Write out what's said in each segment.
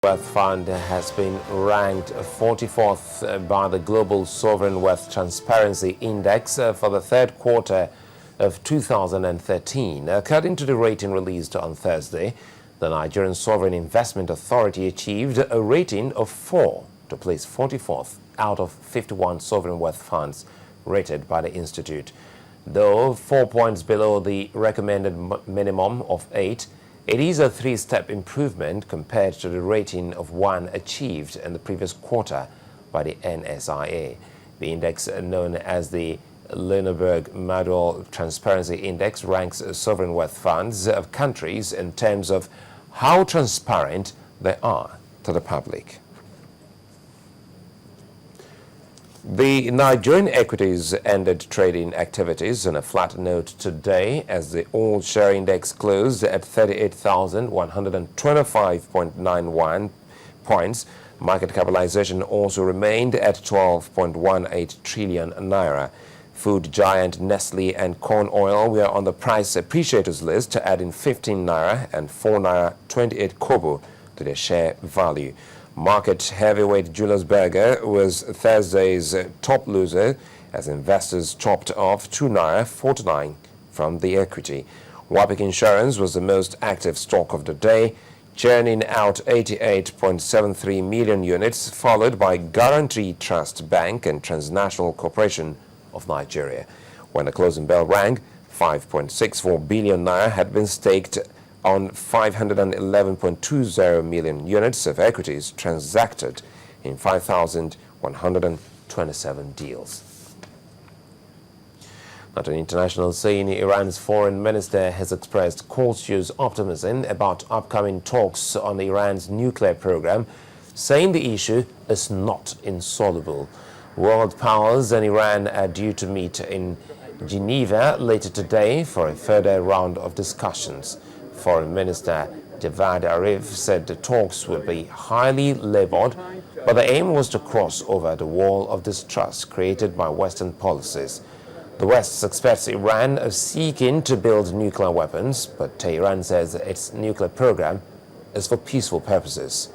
Wealth Fund has been ranked 44th by the Global Sovereign Wealth Transparency Index for the third quarter of 2013. According to the rating released on Thursday, the Nigerian Sovereign Investment Authority achieved a rating of 4 to place 44th out of 51 sovereign wealth funds rated by the institute. Though 4 points below the recommended minimum of 8, it is a 3-step improvement compared to the rating of 1 achieved in the previous quarter by the NSIA. The index, known as the Lüneburg-Madol Transparency Index, ranks sovereign wealth funds of countries in terms of how transparent they are to the public. The Nigerian equities ended trading activities on a flat note today as the all-share index closed at 38,125.91 points. Market capitalization also remained at 12.18 trillion naira. Food giant Nestle and corn oil were on the price appreciators list, adding 15 naira and 4 naira 28 kobo to their share value. Market heavyweight Julius Berger was Thursday's top loser as investors chopped off 2 naira 49 from the equity. Wapik Insurance was the most active stock of the day, churning out 88.73 million units, followed by Guarantee Trust Bank and Transnational Corporation of Nigeria. When the closing bell rang, 5.64 billion naira had been staked on 511.20 million units of equities transacted in 5,127 deals. Not an international scene, Iran's foreign minister has expressed cautious optimism about upcoming talks on Iran's nuclear program, saying the issue is not insoluble. World powers and Iran are due to meet in Geneva later today for a further round of discussions. Foreign Minister Javad Zarif said the talks would be highly labored, but the aim was to cross over the wall of distrust created by Western policies. The West suspects Iran of seeking to build nuclear weapons, but Tehran says its nuclear program is for peaceful purposes.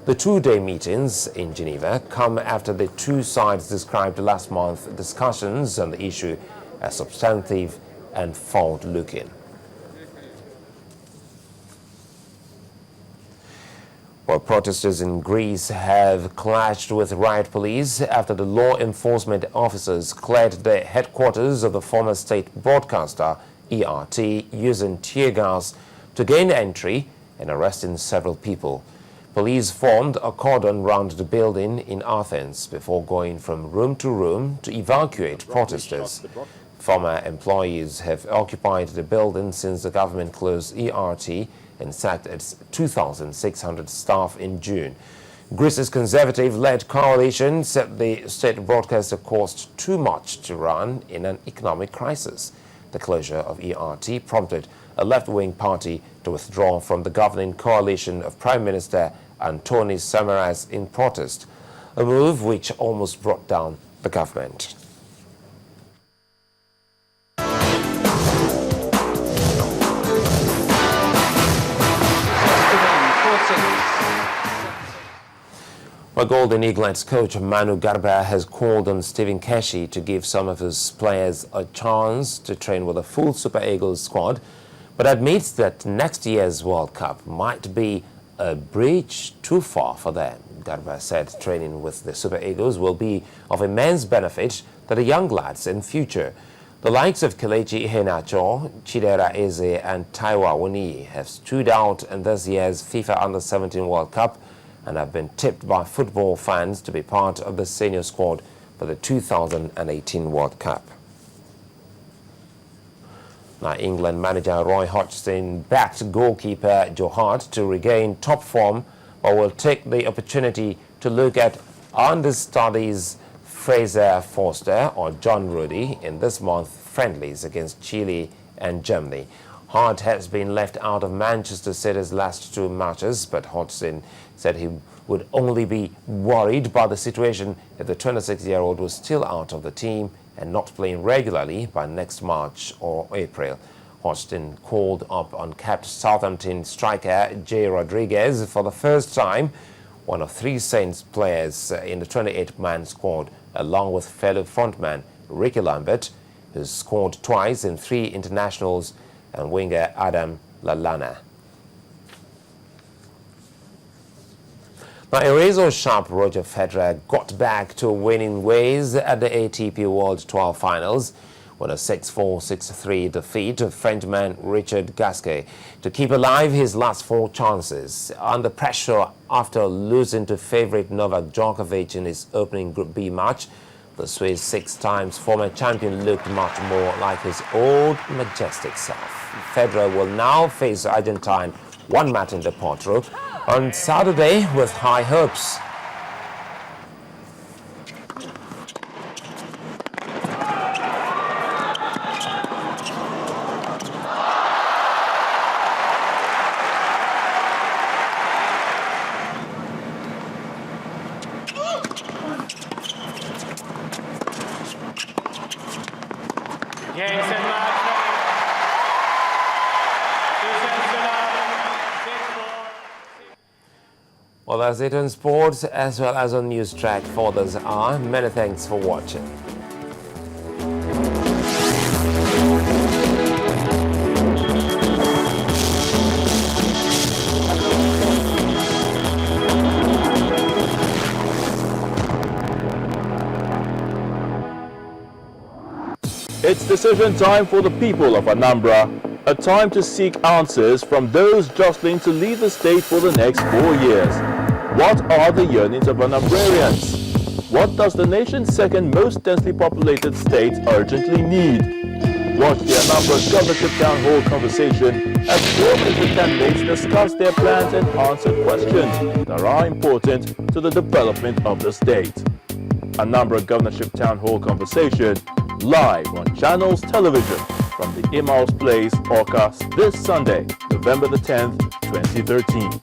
The 2-day meetings in Geneva come after the two sides described last month discussions on the issue as substantive and forward-looking. Well, protesters in Greece have clashed with riot police after the law enforcement officers cleared the headquarters of the former state broadcaster, ERT, using tear gas to gain entry and arresting several people. Police formed a cordon round the building in Athens before going from room to room to evacuate protesters. Former employees have occupied the building since the government closed ERT and sacked its 2,600 staff in June. Greece's conservative-led coalition said the state broadcaster cost too much to run in an economic crisis. The closure of ERT prompted a left-wing party to withdraw from the governing coalition of Prime Minister Antonis Samaras in protest, a move which almost brought down the government. Well, Golden Eaglets coach Manu Garba has called on Stephen Keshi to give some of his players a chance to train with a full Super Eagles squad, but admits that next year's World Cup might be a bridge too far for them. Garba said training with the Super Eagles will be of immense benefit to the young lads in future. The likes of Kelechi Iheanacho, Chidera Eze and Taiwo Awoniyi have stood out in this year's FIFA Under-17 World Cup and have been tipped by football fans to be part of the senior squad for the 2018 World Cup. Now, England manager Roy Hodgson backed goalkeeper Joe Hart to regain top form, but will take the opportunity to look at understudies Fraser Forster or John Rudy in this month's friendlies against Chile and Germany. Hart has been left out of Manchester City's last 2 matches, but Hodgson said he would only be worried by the situation if the 26-year-old was still out of the team and not playing regularly by next March or April. Hodgson called up uncapped Southampton striker Jay Rodriguez for the first time, one of 3 Saints players in the 28-man squad, along with fellow frontman Ricky Lambert, who scored twice in 3 internationals, and winger Adam Lallana. Now, razor-sharp Roger Federer got back to winning ways at the ATP World Tour Finals with a 6-4, 6-3 defeat of Frenchman Richard Gasquet to keep alive his last 4 chances. Under pressure after losing to favourite Novak Djokovic in his opening Group B match, the Swiss 6-time former champion looked much more like his old majestic self. Federer will now face Argentine Juan Martín del Potro on Saturday with high hopes. Well, that's it on sports as well as on News Track for this hour. Many thanks for watching. It's decision time for the people of Anambra, a time to seek answers from those jostling to lead the state for the next 4 years. What are the yearnings of Anambrarians? What does the nation's second most densely populated state urgently need? Watch the Anambra Governorship Town Hall conversation as 4 different candidates discuss their plans and answer questions that are important to the development of the state. Anambra Governorship Town Hall conversation live on Channels Television from the Emmaus Place, Awka, this Sunday, November the 10th, 2013.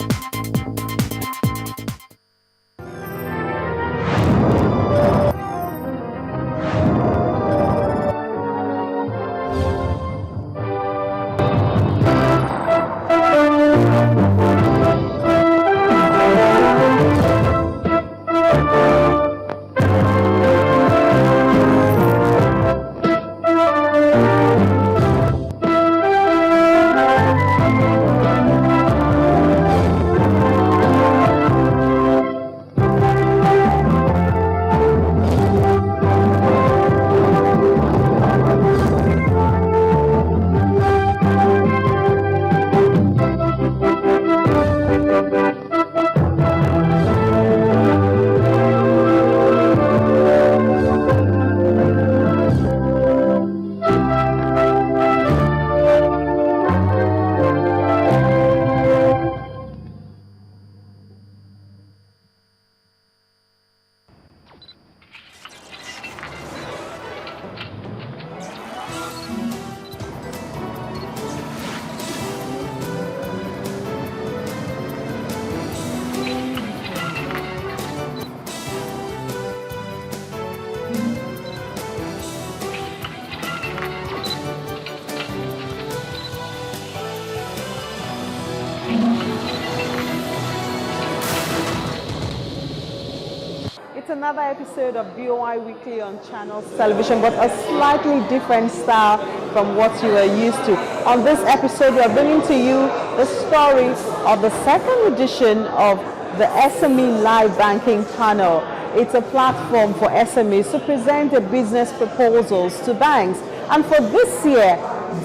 It's another episode of BOI Weekly on Channels Television, but a slightly different style from what you are used to. On this episode, we are bringing to you the story of the second edition of the SME Live Banking Panel. It's a platform for SMEs to present their business proposals to banks. And for this year,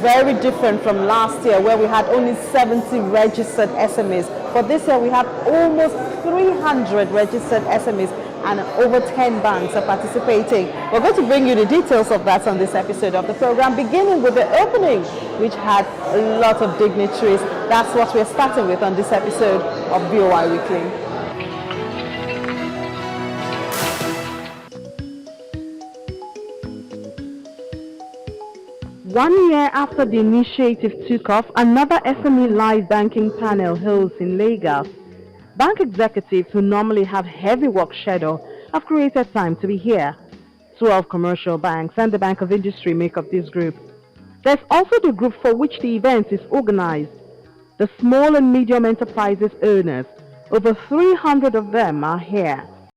very different from last year where we had only 70 registered SMEs. For this year, we have almost 300 registered SMEs and over 10 banks are participating. We're going to bring you the details of that on this episode of the program, beginning with the opening, which had a lot of dignitaries. That's what we're starting with on this episode of BOI Weekly. One year after the initiative took off, another SME Live Banking Panel holds in Lagos. Bank executives who normally have heavy work schedule have created time to be here. 12 commercial banks and the Bank of Industry make up this group. There's also the group for which the event is organized, the Small and Medium Enterprises Owners, Over 300 of them are here